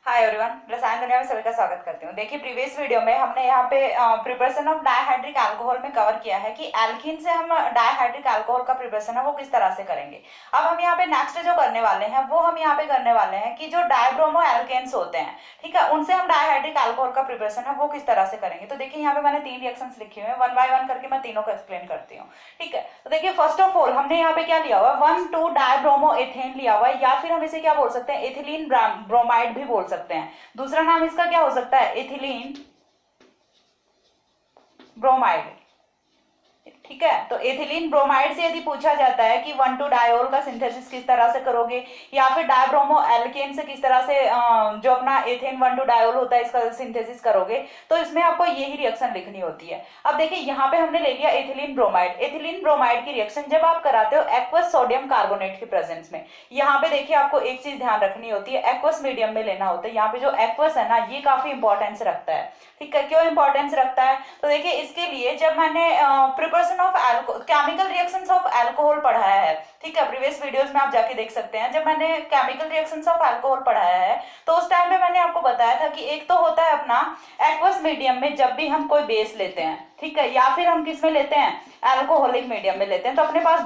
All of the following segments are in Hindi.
हाय एवरीवन, रसायन दुनिया में सभी का स्वागत करती हूँ। देखिए, प्रीवियस वीडियो में हमने यहाँ पे प्रिपरेशन ऑफ डायहाइड्रिक अल्कोहल में कवर किया है कि एल्कीन से हम डायहाइड्रिक अल्कोहल का प्रिपरेशन है वो किस तरह से करेंगे। अब हम यहाँ पे नेक्स्ट जो करने वाले हैं वो हम यहाँ पे करने वाले हैं कि जो डायब्रोमो एल्केन्स होते हैं, ठीक है, उनसे हम डायहाइड्रिक अल्कोहल का प्रिपरेशन है वो किस तरह से करेंगे। तो देखिए, यहाँ पे मैंने 3 रिएक्शंस लिखे हुए हैं, वन बाय वन करके मैं तीनों को एक्सप्लेन करती हूँ। ठीक है, तो देखिए, फर्स्ट ऑफ ऑल हमने यहाँ पे क्या लिया हुआ है, 1,2 डायब्रोमो एथेन लिया हुआ है, या फिर हम इसे क्या बोल सकते हैं, एथिलीन ब्रोमाइड भी बोल सकते हैं। दूसरा नाम इसका क्या हो सकता है, एथिलीन ब्रोमाइड। ठीक है, तो एथिलीन ब्रोमाइड से यदि पूछा जाता है कि 1,2 डायोल का सिंथेसिस किस तरह से करोगे, या फिर डायब्रोमो एल्केन से किस तरह से जो अपना एथेन 1,2 डायोल होता है इसका सिंथेसिस करोगे, तो इसमें आपको यही रिएक्शन लिखनी होती है। अब देखिए, यहाँ पे हमने ले लिया एथिलीन ब्रोमाइड। एथिलीन ब्रोमाइड की रिएक्शन जब आप कराते हो एक्वस सोडियम कार्बोनेट के प्रेजेंस में, यहाँ पे देखिए आपको एक चीज ध्यान रखनी होती है, एक्वस मीडियम में लेना होता है। यहाँ पे जो एक्वस है ना, ये काफी इंपॉर्टेंस रखता है। ठीक है, क्यों इंपॉर्टेंस रखता है, तो देखिए इसके लिए जब मैंने preparation of chemical reactions of alcohol पढ़ाया है, ठीक है, प्रीवियस वीडियोस में आप जाके देख सकते हैं, जब मैंने केमिकल रिएक्शंस ऑफ अल्कोहल पढ़ाया है तो उस टाइम में मैंने आपको बताया था कि एक तो होता है अपना एक्वस मीडियम में जब भी हम कोई बेस लेते हैं, ठीक है, या फिर हम किस में लेते हैं, अल्कोहलिक मीडियम में लेते हैं, तो अपने पास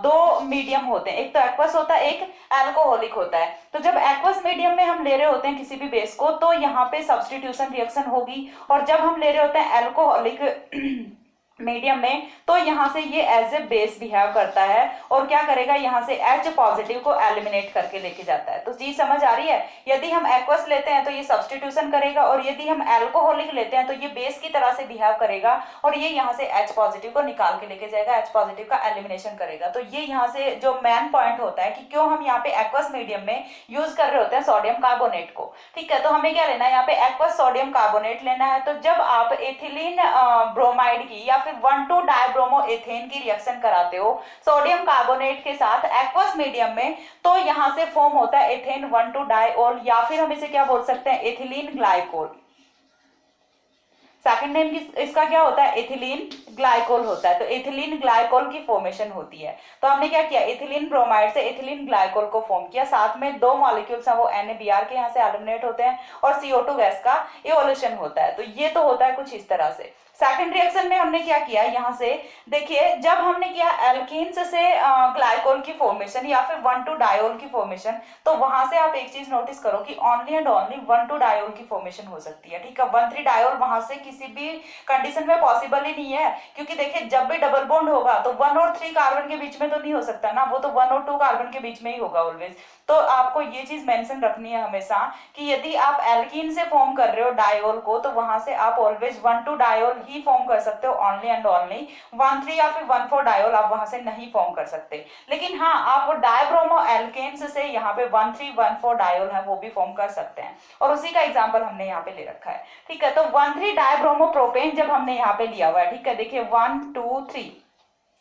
दो मीडियम होते हैं, एक तो एक्वस होता है, एक अल्कोहलिक होता है। तो जब एक्वस मीडियम में हम ले रहे होते हैं किसी भी बेस को, तो यहाँ पे सब्स्टिट्यूशन रिएक्शन होगी, और जब हम ले रहे होते हैं अल्कोहलिक मीडियम में, तो यहाँ से ये एज ए बेस बिहेव करता है और क्या करेगा, यहाँ से H पॉजिटिव को एलिमिनेट करके लेके जाता है। तो चीज समझ आ रही है, यदि हम एक्वस लेते हैं तो ये सब्स्टिट्यूशन करेगा, और यदि हम अल्कोहलिक लेते हैं तो ये बेस की तरह से बिहेव करेगा और ये यहाँ से H पॉजिटिव को निकाल के लेके जाएगा, H पॉजिटिव का एलिमिनेशन करेगा। तो ये यहाँ से जो मेन पॉइंट होता है कि क्यों हम यहाँ पे एक्वस मीडियम में यूज कर रहे होते हैं सोडियम कार्बोनेट को। ठीक है, तो हमें क्या लेना है, यहाँ पे एक्वस सोडियम कार्बोनेट लेना है। तो जब आप एथिलीन ब्रोमाइड की या 1,2 डायब्रोमो एथेन की रिएक्शन कराते हो सोडियम कार्बोनेट के साथ एक्वस मीडियम में, तो यहां से फॉर्म होता है एथेन 1,2 डायोल, या फिर हम इसे क्या बोल सकते हैं, एथिलीन ग्लाइकोल। सेकंड नेम इसका क्या होता है, एथिलीन ग्लाइकोल होता है। तो एथिलीन ग्लाइकोल की फॉर्मेशन होती है। तो हमने क्या किया, एथिलीन ब्रोमाइड से एथिलीन ग्लाइकोल को फॉर्म किया, साथ में दो मॉलिक्यूल्स हैं वो NaBr के यहाँ से एलिमिनेट होते हैं और CO2 गैस का इवोल्यूशन होता है। तो ये तो होता है कुछ इस तरह से। सेकंड रिएक्शन में हमने क्या किया, यहाँ से देखिए, जब हमने किया एल्कीन्स से ग्लाइकोल की फॉर्मेशन या फिर 1,2 डायोल की फॉर्मेशन, तो वहां से आप एक चीज नोटिस करो कि ओनली एंड ओनली 1,2 डायोल की फॉर्मेशन हो सकती है। ठीक है, 1,3 डायोल वहां से किसी भी कंडीशन में पॉसिबल ही नहीं है, क्योंकि देखिए जब भी डबल बॉन्ड होगा तो 1 और 3 कार्बन के बीच में तो नहीं हो सकता ना, वो तो 1 और 2 कार्बन के बीच में ही होगा ऑलवेज। तो आपको ये चीज मेंशन रखनी है हमेशा कि यदि आप एल्कीन से फॉर्म कर रहे हो डायोल को, तो वहां से आप ऑलवेज 1,2 डायोल ही फॉर्म कर सकते हो, ओनली एंड ओनली 1,3 या फिर 1,4 डायोल आप वहां से नहीं फॉर्म कर सकते। लेकिन हाँ, आप डायब्रोमो एल्केन्स से यहाँ पे 1,3 1,4 डायोल है वो भी फॉर्म कर सकते हैं, और उसी का एग्जाम्पल हमने यहाँ पे ले रखा है। ठीक है, तो 1,3 डायब्रोमो प्रोपेन जब हमने यहाँ पे लिया हुआ है, ठीक है, देखिए 1 2 3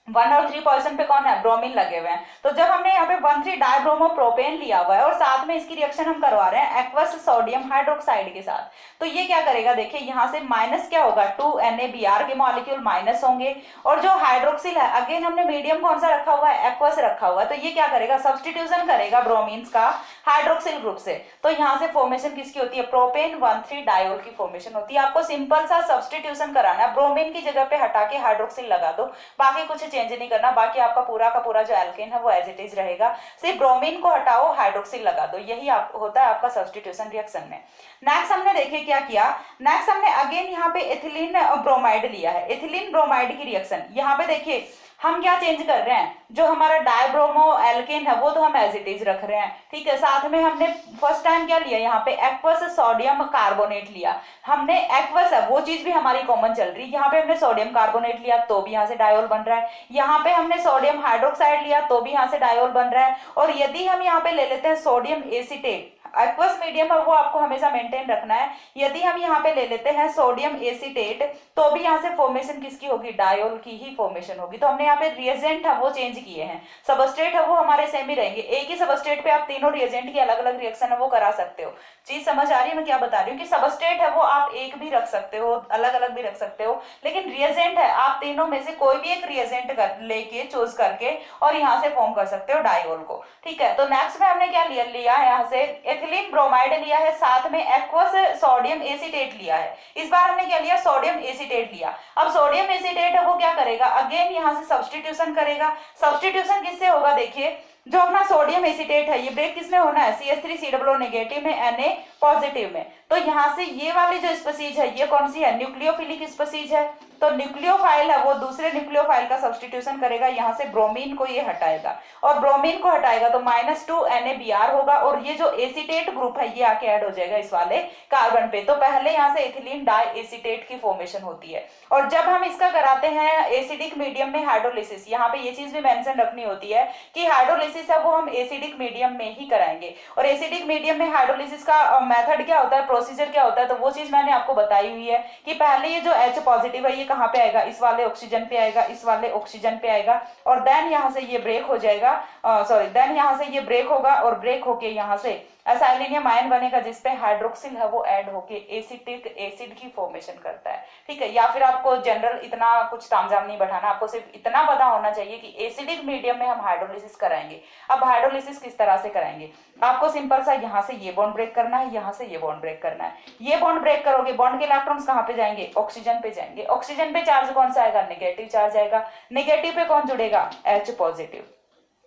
1 और 3 पोजीशन पे कौन है, ब्रोमीन लगे हुए हैं। तो जब हमने यहाँ पे 1,3 डायब्रोमो प्रोपेन लिया हुआ है और साथ में इसकी रिएक्शन हम करवा रहे हैं एक्वस सोडियम हाइड्रोक्साइड के साथ, तो ये क्या करेगा, देखिए यहाँ से माइनस क्या होगा, 2 NaBr के मॉलिक्यूल माइनस होंगे, और जो हाइड्रोक्सिल है, अगेन हमने मीडियम कौन सा रखा हुआ है, एक्वस रखा हुआ है, तो ये क्या करेगा, सब्स्टिट्यूशन करेगा ब्रोमीन्स का हाइड्रोक्सिल ग्रुप से। तो यहाँ से फॉर्मेशन किसकी होती है, प्रोपेन 1,3 डायोल की फॉर्मेशन होती है। आपको सिंपल सा सब्स्टिट्यूशन कराना है, ब्रोमीन की जगह पे हटा के हाइड्रोक्सिल लगा दो, बाकी कुछ चेंज नहीं करना, बाकी आपका पूरा का पूरा जो एल्केन है वो एज इट इज रहेगा। सिर्फ ब्रोमीन को हटाओ, हाइड्रोक्सिल लगा दो, यही होता है आपका सब्स्टिट्यूशन रिएक्शन में। नेक्स्ट हमने देखिए क्या किया, नेक्स्ट हमने अगेन यहाँ पे एथिलीन ब्रोमाइड लिया है। एथिलीन ब्रोमाइड की रिएक्शन यहाँ पे देखिए हम क्या चेंज कर रहे हैं, जो हमारा डायब्रोमो एल्केन है वो तो हम एज इट इज रख रहे हैं। ठीक है, साथ में हमने फर्स्ट टाइम क्या लिया, यहाँ पे एक्वस सोडियम कार्बोनेट लिया। हमने एक्वस है वो चीज भी हमारी कॉमन चल रही है, यहाँ पे हमने सोडियम कार्बोनेट लिया तो भी यहाँ से डायोल बन रहा है, यहाँ पे हमने सोडियम हाइड्रोक्साइड लिया तो भी यहाँ से डायोल बन रहा है, और यदि हम यहाँ पे ले लेते हैं सोडियम एसीटेट, एक्वस मीडियम है वो आपको हमेशा मेंटेन रखना है, यदि हम यहाँ पे ले लेते हैं सोडियम एसीटेट तो भी यहाँ से फॉर्मेशन किसकी होगी, डायोल की ही फॉर्मेशन होगी। तो हमने यहाँ पे रिएजेंट है वो चेंज किए हैं, सबस्ट्रेट है वो हमारे सेम ही रहेंगे। एक ही सबस्ट्रेट पे आप तीनों रिएजेंट की अलग अलग रिएक्शन है वो करा सकते हो। चीज समझ आ रही है मैं क्या बता रही हूँ कि सबस्ट्रेट है वो आप एक भी रख सकते हो, अलग अलग भी रख सकते हो, लेकिन रिएजेंट है आप तीनों में से कोई भी एक रिएजेंट लेके चूज करके और यहाँ से फॉर्म कर सकते हो डाइओल को। ठीक है, तो नेक्स्ट में हमने क्या लिया है यहाँ से एथिलीन ब्रोमाइड लिया है, साथ में एक्वस सोडियम एसीटेट लिया है। इस बार हमने क्या लिया, सोडियम एसीटेट लिया। अब सोडियम एसीटेट है वो क्या करेगा, अगेन यहाँ से सब्स्टिट्यूशन करेगा। सब्स्टिट्यूशन किससे होगा, देखिए जो अपना सोडियम एसीटेट है ये ब्रेक किसमें होना है, CH3COO नेगेटिव में, Na पॉजिटिव में। तो यहाँ से ये वाली जो स्पीसीज है ये कौन सी है, न्यूक्लियोफिलिक स्पीसीज है। तो न्यूक्लियोफाइल है वो दूसरे न्यूक्लियोफाइल का सब्स्टिट्यूशन करेगा, यहाँ से ब्रोमीन को ये हटाएगा और ब्रोमीन को हटाएगा तो -2 NaBr होगा और ये जो एसीटेट ग्रुप है ये आके ऐड हो जाएगा इस वाले कार्बन पे। तो पहले यहाँ से एथिलीन डाई एसीटेट की फॉर्मेशन होती है। और जब हम इसका कराते हैं एसिडिक मीडियम में हाइड्रोलिसिस, यहाँ पे ये चीज भी मेंशन रखनी होती है कि हाइड्रोलिसिस है वो हम एसिडिक मीडियम में ही कराएंगे। और एसिडिक मीडियम में हाइड्रोलिसिस का मेथड क्या होता है, प्रोसीजर क्या होता है, तो वो चीज मैंने आपको बताई हुई है कि पहले ये जो H पॉजिटिव है ये कहाँ पे आएगा, इस वाले ऑक्सीजन पे आएगा, इस वाले ऑक्सीजन पे आएगा और देन यहाँ से ये ब्रेक हो जाएगा, देन यहाँ से ये ब्रेक होगा और ब्रेक होके यहाँ से एसाइलिनियम आयन बनेगा जिसपे हाइड्रोक्सिल है वो ऐड होके एसिटिक एसिड की फॉर्मेशन करता है। ठीक है, या फिर आपको जनरल इतना कुछ तामझाम नहीं बैठाना, आपको सिर्फ इतना पता होना चाहिए कि एसिडिक मीडियम में हम हाइड्रोलिसिस कराएंगे। अब हाइड्रोलिसिस किस तरह से कराएंगे, आपको सिंपल सा यहाँ से ये बॉन्ड ब्रेक करना है, यहाँ से ये बॉन्ड ब्रेक करना है। ये बॉन्ड ब्रेक करोगे, बॉन्ड के इलेक्ट्रॉन्स कहाँ पे जाएंगे, ऑक्सीजन पे जाएंगे। ऑक्सीजन पे चार्ज कौन सा आएगा, नेगेटिव चार्ज आएगा। नेगेटिव पे कौन जुड़ेगा, H पॉजिटिव।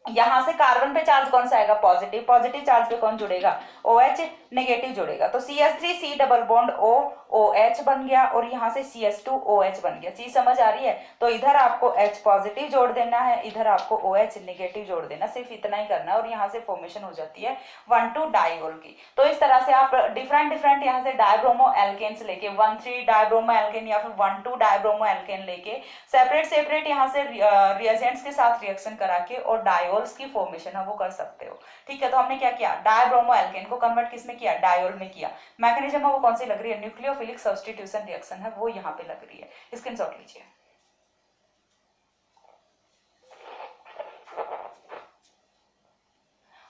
यहां से कार्बन पे चार्ज कौन सा आएगा, पॉजिटिव। पॉजिटिव चार्ज पे कौन जुड़ेगा, OH नेगेटिव जुड़ेगा। तो CH3C double bond O OH बन गया और यहाँ से CH2OH बन गया। चीज समझ आ रही है। तो इधर आपको H पॉजिटिव जोड़ देना है, इधर आपको OH नेगेटिव जोड़ देना, सिर्फ इतना ही करना है और यहाँ से फॉर्मेशन हो जाती है 1,2 डाइओल की। तो इस तरह से आप डिफरेंट यहाँ से डायब्रोमो एल्केन्स लेके 1,3 डायब्रोमो एल्केन या फिर 1,2 डायब्रोमो एल्केन लेके सेपरेट यहाँ से रिएजेंट्स के साथ रिएक्शन करा के और डायोल्स की फॉर्मेशन है वो कर सकते हो। ठीक है, तो हमने क्या किया, डायब्रोमो एल्केन को कन्वर्ट किसमें किया, डायोल में किया। मैकेनिज्म वो कौन सी लग रही है, न्यूक्लियोफिलिक सब्स्टिट्यूशन रिएक्शन है वो यहाँ पे लग रही है। स्क्रीनशॉट लीजिए।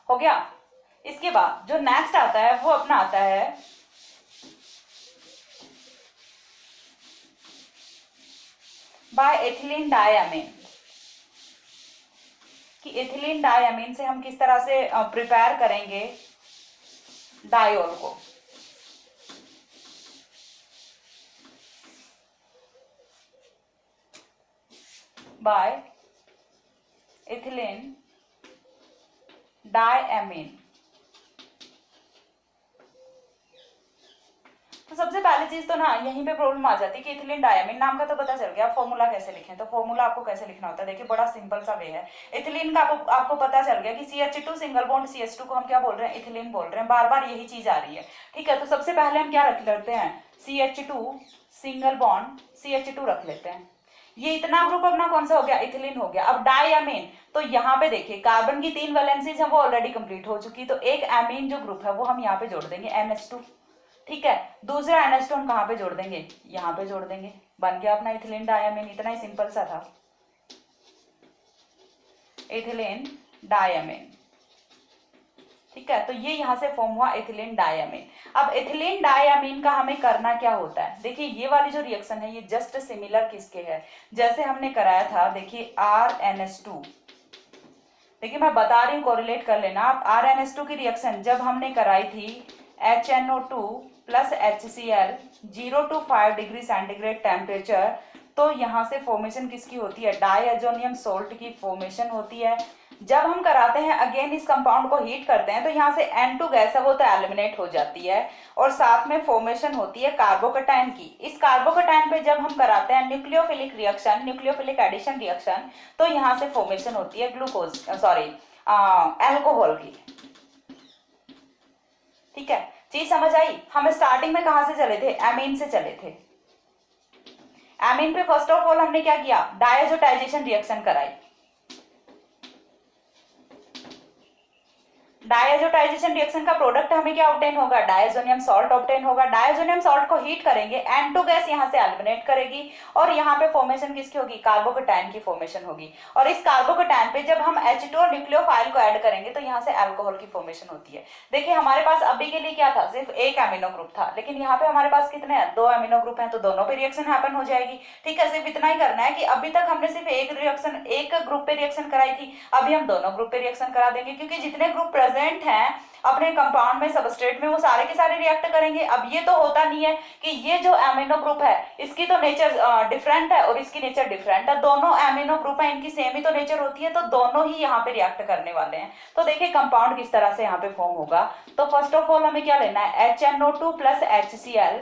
हो गया। इसके बाद जो नेक्स्ट आता है वो अपना आता है बाय एथिलीन डायमीन, कि एथिलीन डायमीन से हम किस तरह से प्रिपेयर करेंगे डायोल को। By ethylene diamine. तो सबसे पहली चीज तो ना यहीं पे प्रॉब्लम आ जाती है कि एथिलीन डायमीन नाम का तो पता चल गया, फॉर्मूला कैसे लिखें। तो फॉर्मूला आपको कैसे लिखना होता है, देखिए बड़ा सिंपल सा वे है। एथिलीन का आपको पता चल गया कि CH2 सिंगल बॉन्ड CH2 को हम क्या बोल रहे हैं, एथिलीन बोल रहे हैं। बार बार यही चीज आ रही है। ठीक है, तो सबसे पहले हम क्या रख लेते हैं, CH2 सिंगल बॉन्ड CH2 रख लेते हैं। ये इतना ग्रुप अपना कौन सा हो गया, इथिलीन हो गया। अब डायमीन, तो यहाँ पे देखिए कार्बन की 3 वैलेंसीज है वो ऑलरेडी कंप्लीट हो चुकी, तो एक एमीन जो ग्रुप है वो हम यहाँ पे जोड़ देंगे NH2। ठीक है, दूसरा NH2 हम कहाँ पे जोड़ देंगे, यहाँ पे जोड़ देंगे, बन गया अपना इथिलीन डायमीन। इतना ही सिंपल सा था, इथिलीन डायमीन। ठीक है, तो ये यहाँ से फॉर्म हुआ एथिलीन डायमीन। अब एथिलीन डायमीन का हमें करना क्या होता है, देखिए ये वाली जो रिएक्शन है ये जस्ट सिमिलर किसके है, जैसे हमने कराया था, देखिए RNH2। देखिए मैं बता रही हूँ, कोरिलेट कर लेना आप। RNH2 की रिएक्शन जब हमने कराई थी HNO2 plus HCl 0 to 5 degree centigrade temperature, तो यहाँ से फॉर्मेशन किसकी होती है, डायजोनियम सोल्ट की फॉर्मेशन होती है। जब हम कराते हैं अगेन इस कंपाउंड को हीट करते हैं तो यहाँ से N2 गैस है वो तो एलिमिनेट हो जाती है और साथ में फॉर्मेशन होती है कार्बोकैटायन की। इस कार्बोकैटायन पे जब हम कराते हैं nucleophilic reaction, nucleophilic addition reaction, तो यहाँ से फॉर्मेशन होती है अल्कोहल की। ठीक है, चीज समझ आई। हम स्टार्टिंग में कहां से चले थे, एमीन से चले थे। एमीन पे फर्स्ट ऑफ ऑल हमने क्या किया, डायजोटाइजेशन रिएक्शन कराई। डायजोटाइजेशन रिएक्शन का प्रोडक्ट हमें क्या ऑब्टेन होगा, डायजोनियम सॉल्ट ऑब्टेन होगा। डायजोनियम सॉल्ट को हीट करेंगे, N2 गैस यहाँ से एलिमिनेट करेगी और यहाँ पे फॉर्मेशन किसकी होगी, कार्बोकेटायन की फॉर्मेशन होगी। और इस कार्बोकेटायन पे जब हम H2 और न्यूक्लियोफाइल को ऐड करेंगे तो यहाँ से अल्कोहल की फॉर्मेशन होती है। देखिए हमारे पास अभी के लिए क्या था, सिर्फ एक एमिनो ग्रुप था, लेकिन यहाँ पे हमारे पास कितने हैं, 2 एमिनो ग्रुप हैं, तो दोनों पे रिएक्शन हैपन हो जाएगी। ठीक है, सिर्फ इतना ही करना है कि अभी तक हमने सिर्फ एक ग्रुप पे रिएक्शन कराई थी, अभी हम दोनों ग्रुप पे रिएक्शन करा देंगे, क्योंकि जितने ग्रुप प्रेजेंट हैं अपने कंपाउंड में, सबस्ट्रेट में, वो सारे के सारे रिएक्ट करेंगे। अब ये तो होता नहीं है कि ये जो एमिनो ग्रुप है इसकी तो नेचर डिफरेंट है और इसकी नेचर डिफरेंट है, दोनों एमिनो ग्रुप है, इनकी सेम ही तो नेचर होती है, तो दोनों ही यहाँ पे रिएक्ट करने वाले हैं। तो देखिए कंपाउंड किस तरह से यहाँ पे फॉर्म होगा। तो फर्स्ट ऑफ ऑल हमें क्या लेना है, HNO2 plus HCl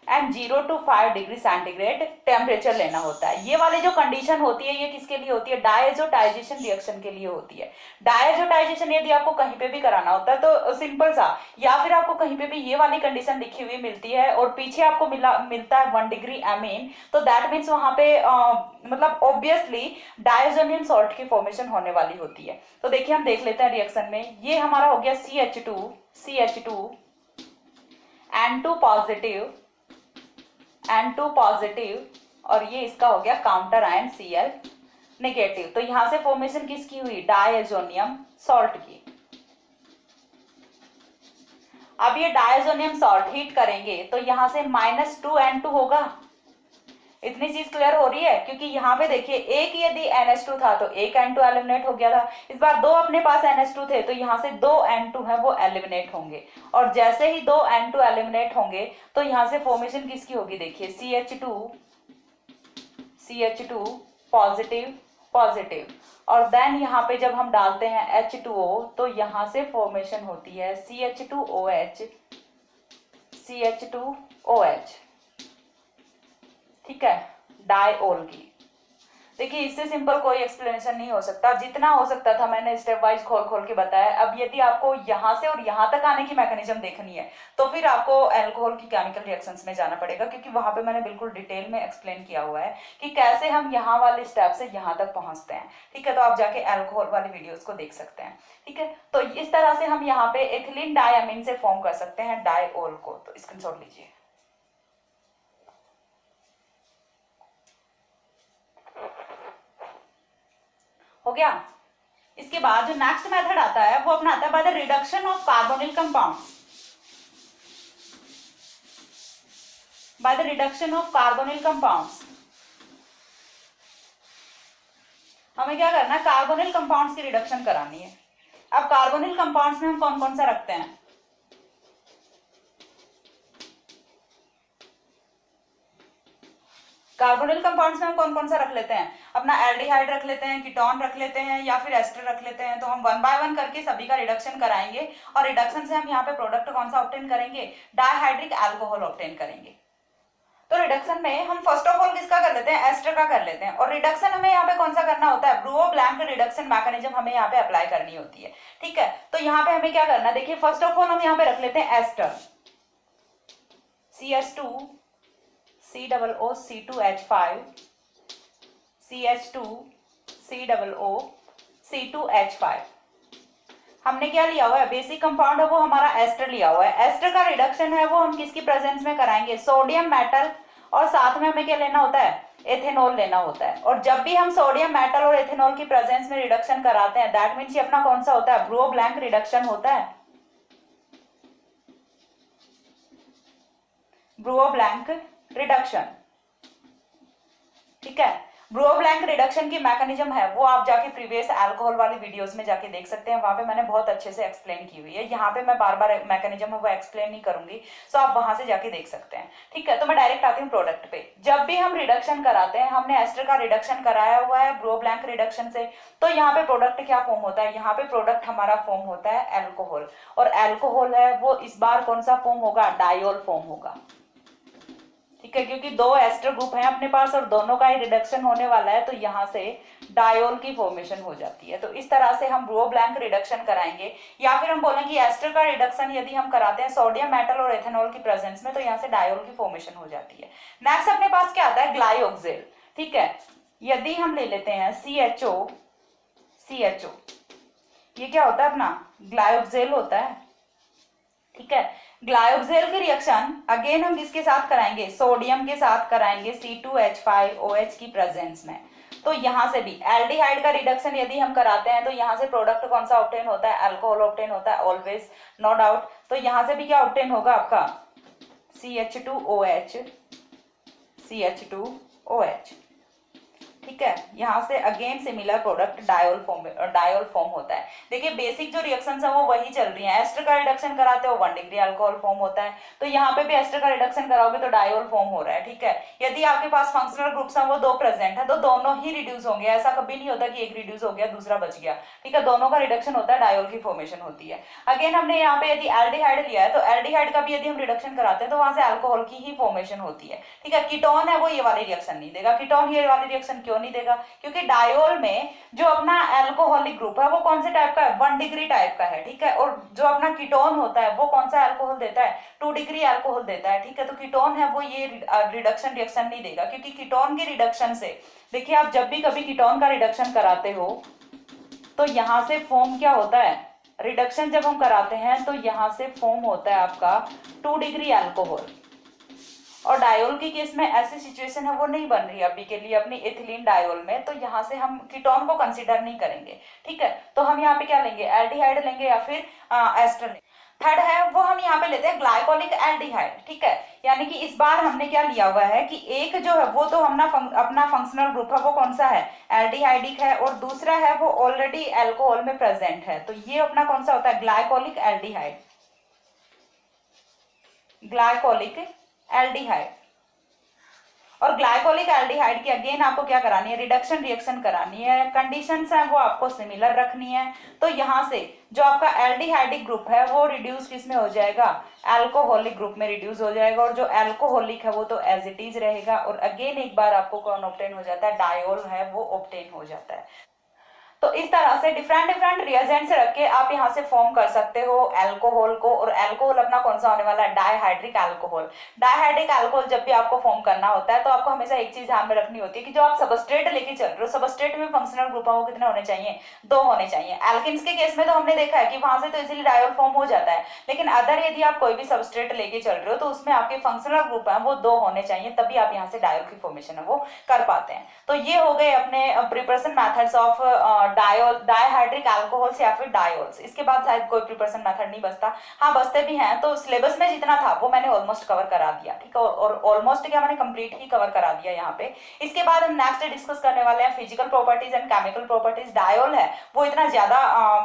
and 0 to 5 degree centigrade temperature लेना होता है। ये वाली जो कंडीशन होती है ये किसके लिए होती है, डायजोटाइजेशन रिएक्शन के लिए होती है। डायजोटाइजेशन यदि आपको कहीं पे भी कराना होता है तो सिंपल सा, या फिर आपको कहीं पे भी ये वाली कंडीशन लिखी हुई मिलती है और पीछे आपको मिलता है 1 डिग्री एमीन, तो दैट मीन्स वहां पे मतलब ऑब्वियसली डायजोनियम सॉल्ट की फॉर्मेशन होने वाली होती है। तो देखिए हम देख लेते हैं रिएक्शन में, ये हमारा हो गया CH2 N2 positive N2 positive और ये इसका हो गया काउंटर आयन Cl नेगेटिव। तो यहां से फॉर्मेशन किसकी हुई, डायजोनियम सॉल्ट की। अब ये डायजोनियम सॉल्ट हीट करेंगे तो यहां से -2N2 होगा। इतनी चीज क्लियर हो रही है, क्योंकि यहाँ पे देखिए एक यदि NH2 था तो एक N2 एलिमिनेट हो गया था, इस बार 2 अपने पास NH2 थे तो यहाँ से 2 N2 है वो एलिमिनेट होंगे, और जैसे ही 2 N2 एलिमिनेट होंगे तो यहाँ से फॉर्मेशन किसकी होगी, देखिए CH2 पॉजिटिव और देन यहाँ पे जब हम डालते हैं H2O तो यहाँ से फॉर्मेशन होती है CH2OH, ठीक है, डायओल की। देखिए इससे सिंपल कोई एक्सप्लेनेशन नहीं हो सकता, जितना हो सकता था मैंने स्टेप वाइज खोल के बताया। अब यदि आपको यहाँ से और यहाँ तक आने की मैकेनिज्म देखनी है तो फिर आपको अल्कोहल की केमिकल रिएक्शंस में जाना पड़ेगा, क्योंकि वहां पे मैंने बिल्कुल डिटेल में एक्सप्लेन किया हुआ है कि कैसे हम यहाँ वाले स्टेप से यहाँ तक पहुंचते हैं। ठीक है, तो आप जाके अल्कोहल वाली वीडियोज को देख सकते हैं। ठीक है, तो इस तरह से हम यहाँ पे एथिलीन डायमीन से फॉर्म कर सकते हैं डायओल को। तो स्क्रीनशॉट लीजिए। हो गया। इसके बाद जो नेक्स्ट मेथड आता है वो अपना आता है by the reduction of carbonyl compounds. By the reduction of carbonyl compounds हमें क्या करना है, कार्बोनिल कंपाउंड्स की रिडक्शन करानी है। अब कार्बोनिल कंपाउंड्स में हम कौन कौन सा रखते हैं, कार्बोनिल कंपाउंड्स में हम कौन कौन सा रख लेते हैं, अपना एल्डिहाइड रख लेते हैं, कीटोन रख लेते हैं या फिर एस्टर रख लेते हैं। तो हम 1 बाय 1 करके सभी का रिडक्शन कराएंगे और रिडक्शन से हम यहाँ पे प्रोडक्ट कौन सा ऑब्टेन करेंगे, डाइहाइड्रिक अल्कोहल ऑब्टेन करेंगे। तो रिडक्शन में हम फर्स्ट ऑफ ऑल किसका कर लेते हैं, एस्टर का कर लेते हैं। और रिडक्शन हमें यहाँ पे कौन सा करना होता है, ब्रुओ-ब्लैंक रिडक्शन मैकेनिज्म हमें यहाँ पे अप्लाई करनी होती है। ठीक है, तो यहाँ पे हमें क्या करना है, देखिए फर्स्ट ऑफ ऑल हम यहाँ पे रख लेते हैं ester, CH2 COO C2H5 CH2 COO C2H5। हमने क्या लिया हुआ है, बेसिक कंपाउंड है वो हमारा एस्टर लिया हुआ है। एस्टर का रिडक्शन है वो हम किसकी प्रेजेंस में कराएंगे, सोडियम मेटल, और साथ में हमें क्या लेना होता है, एथेनॉल लेना होता है। और जब भी हम सोडियम मेटल और एथेनॉल की प्रेजेंस में रिडक्शन कराते हैं दैट मीन्स ये अपना कौन सा होता है, ब्रुओ-ब्लैंक रिडक्शन होता है। ब्रुओ-ब्लैंक रिडक्शन, ठीक है। ब्रुओ-ब्लैंक रिडक्शन की मैकेनिज्म है वो आप जाके प्रीवियस अल्कोहल वाली वीडियोस में जाके देख सकते हैं, वहां पे मैंने बहुत अच्छे से एक्सप्लेन की हुई है। यहाँ पे मैं बार बार मैकेनिज्म है वो एक्सप्लेन नहीं करूंगी, सो आप वहां से जाके देख सकते हैं। ठीक है, तो मैं डायरेक्ट आती हूँ प्रोडक्ट पे। जब भी हम रिडक्शन कराते हैं, हमने एस्टर का रिडक्शन कराया हुआ है ब्रुओ-ब्लैंक रिडक्शन से, तो यहाँ पे प्रोडक्ट क्या फॉर्म होता है, यहाँ पे प्रोडक्ट हमारा फॉर्म होता है अल्कोहल। और अल्कोहल है वो इस बार कौन सा फॉर्म होगा, डायोल फॉर्म होगा। ठीक है, क्योंकि 2 एस्टर ग्रुप हैं अपने पास और दोनों का ही रिडक्शन होने वाला है, तो यहाँ से डायोल की फॉर्मेशन हो जाती है। तो इस तरह से हम ब्रुओ-ब्लैंक रिडक्शन कराएंगे, या फिर हम बोलें कि एस्टर का रिडक्शन यदि हम कराते हैं सोडियम मेटल और एथेनॉल की प्रेजेंस में, तो यहाँ से डायोल की फॉर्मेशन हो जाती है। नेक्स्ट अपने पास क्या आता है, ग्लाइओक्सिल। ठीक है, यदि हम ले लेते हैं CHO ये क्या होता है अपना ग्लायोक्सेल होता है, ठीक है। ग्लायोक्सेल की रिएक्शन अगेन हम किसके साथ कराएंगे, सोडियम के साथ कराएंगे C2H5OH की प्रेजेंस में। तो यहाँ से भी एल्डिहाइड का रिडक्शन यदि हम कराते हैं तो यहाँ से प्रोडक्ट कौन सा ऑब्टेन होता है, अल्कोहल ऑब्टेन होता है ऑलवेज, नो डाउट। तो यहाँ से भी क्या ऑब्टेन होगा आपका CH2OH, CH2OH, ठीक है। यहाँ से again similar product diol form होता है। देखिए बेसिक जो रिएक्शंस है वो वही चल रही हैं। एस्टर का रिडक्शन कराते हो 1 डिग्री अल्कोहल फॉर्म होता है, तो यहाँ पे भी एस्टर का रिडक्शन कराओगे तो डायोल फॉर्म हो रहा है, ठीक है। यदि आपके पास फंक्शनल ग्रुप्स हैं वो 2 प्रेजेंट है तो दोनों ही रिड्यूस होंगे, ऐसा कभी नहीं होता कि एक रिड्यूस हो गया दूसरा बच गया, ठीक है। दोनों का रिडक्शन होता है, डायोल की फॉर्मेशन होती है। अगेन हमने यहाँ पे यदि एल्डिहाइड लिया है तो एल्डिहाइड का भी यदि हम रिडक्शन कराते हैं तो वहां से अल्कोहल की ही फॉर्मेशन होती है, ठीक है। कीटोन है वो ये वाली रिएक्शन नहीं देगा। कीटोन ये वाली रिएक्शन क्यों नहीं देगा, क्योंकि डायोल में जो अपना अल्कोहलिक ग्रुप है वो कौन से टाइप का है, 1 डिग्री टाइप का है, ठीक है। और जो अपना कीटोन होता है वो कौन सा अल्कोहल देता है, 2 डिग्री अल्कोहल देता है, ठीक है। तो कीटोन है वो ये रिडक्शन रिएक्शन नहीं देगा, क्योंकि कीटोन के रिडक्शन से, देखिए आप जब भी कभी कीटोन का रिडक्शन कराते हो तो यहाँ से फॉर्म क्या होता है, रिडक्शन जब हम कराते हैं तो यहाँ से फॉर्म होता है आपका 2 डिग्री अल्कोहल। और डायोल की केस में ऐसी सिचुएशन है वो नहीं बन रही अभी के लिए अपनी एथिलीन डायोल में, तो यहाँ से हम कीटोन को कंसीडर नहीं करेंगे, ठीक है। तो हम यहाँ पे क्या लेंगे, एल्डिहाइड लेंगे या फिर एस्टर लेंगे। थर्ड है वो हम यहाँ पे लेते हैं ग्लाइकोलिक एल्डिहाइड, ठीक है। यानी कि इस बार हमने क्या लिया हुआ है कि एक जो है वो तो अपना फंक्शनल ग्रुप है वो कौन सा है, एल्डिहाइडिक है, और दूसरा है वो ऑलरेडी अल्कोहल में प्रेजेंट है, तो ये अपना कौन सा होता है, ग्लाइकोलिक एल्डिहाइड, ग्लाइकोलिक एल्डिहाइड। और ग्लाइकोलिक एल्डिहाइड की अगेन आपको क्या करानी है, रिडक्शन रिएक्शन करानी है। कंडीशंस हैं वो आपको सिमिलर रखनी है। तो यहाँ से जो आपका एल्डिहाइडिक ग्रुप है वो रिड्यूस किस में हो जाएगा, अल्कोहलिक ग्रुप में रिड्यूस हो जाएगा, और जो अल्कोहलिक है वो तो एज इट इज रहेगा। और अगेन एक बार आपको कौन ऑब्टेन हो जाता है, डायोल है वो ऑब्टेन हो जाता है। तो इस तरह से डिफरेंट डिफरेंट रिएजेंट से रख के आप यहाँ से फॉर्म कर सकते हो अल्कोहल को। और अल्कोहल अपना कौन सा होने वाला है, डाइहाइड्रिक अल्कोहल। डाइहाइड्रिक अल्कोहल जब भी आपको फॉर्म करना होता है तो आपको हमेशा एक चीज ध्यान में रखनी होती है कि जो आप सबस्ट्रेट लेके चल रहे हो, सबस्ट्रेट में फंक्शनल ग्रुप वो कितने होने चाहिए, 2 होने चाहिए। एल्किन्स के केस में तो हमने देखा है कि वहां से तो इजिली डायोल फॉर्म हो जाता है, लेकिन अदर यदि आप कोई भी सबस्ट्रेट लेके चल रहे हो तो उसमें आपके फंक्शनल ग्रुप है वो 2 होने चाहिए, तभी आप यहाँ से डायोल की फॉर्मेशन है वो कर पाते हैं। तो ये हो गए अपने preparation methods of dihydric alcohols या फिर डायोल्स। इसके बाद शायद कोई प्रिपरेशन मेथड नहीं बचता, हाँ बचते भी हैं। तो सिलेबस में जितना था वो मैंने ऑलमोस्ट कवर करा दिया, ठीक है। और ऑलमोस्ट क्या, मैंने कंप्लीट ही कवर करा दिया यहाँ पे। इसके बाद हम नेक्स्ट डिस्कस करने वाले हैं physical properties and chemical properties. Diol है वो इतना ज्यादा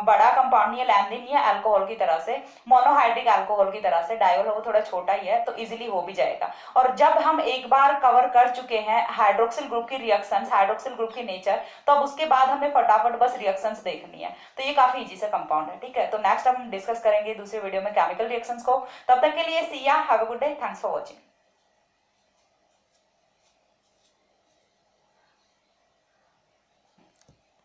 बड़ा कंपाउंड नहीं है, लेंथी नहीं है अल्कोहल की तरह से, मोनोहाइड्रिक अल्कोहल की तरह से। डायोल है वो थोड़ा छोटा ही है तो इजिली हो भी जाएगा। और जब हम एक बार कवर कर चुके हैं हाइड्रोक्सिल ग्रुप की रिएक्शंस, हाइड्रोक्सिल ग्रुप की नेचर, तो अब उसके बाद हमें फटाफट बस रिएक्शंस देखनी है। तो ये काफी इजी सा कंपाउंड है, ठीक है। तो नेक्स्ट हम डिस्कस करेंगे दूसरे वीडियो में केमिकल रिएक्शंस को। तब तक के लिए सी या, have a good day, thanks for watching.